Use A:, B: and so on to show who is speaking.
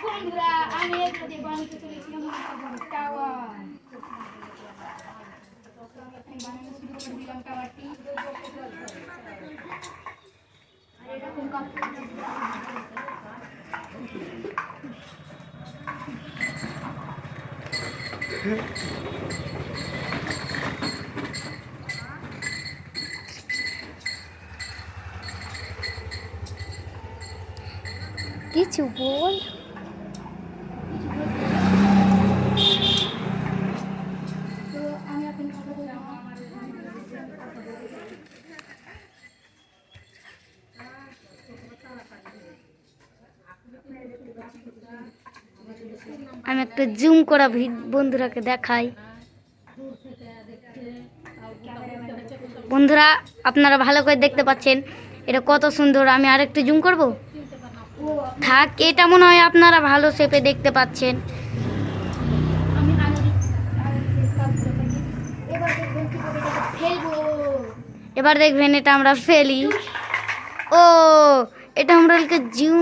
A: বন্ধুরা আমি এগুলো দিয়ে বানাতে চলেছি আমার টাওয়ার। আমি বানানো শুরু করে দিলাম টাওয়ারটি। আর এরকম কাপড়
B: কিছু বল।
A: তো আমি এখন কথা বলবো।
B: আমি একটা জুম করা বন্ধুরাকে দেখাই। বন্ধুরা আপনারা ভালো করে দেখতে পাচ্ছেন এটা কত সুন্দর। আমি আরেকটু জুম করব। থাক, এটা মনে হয় আপনারা ভালো শেপে দেখতে পাচ্ছেন।
A: আমি এবার দেখবেন কিভাবে এটাকে ফেলবো।
B: এবার দেখবেন এটা আমরা ফেলি। ও, এটা আমরা জুম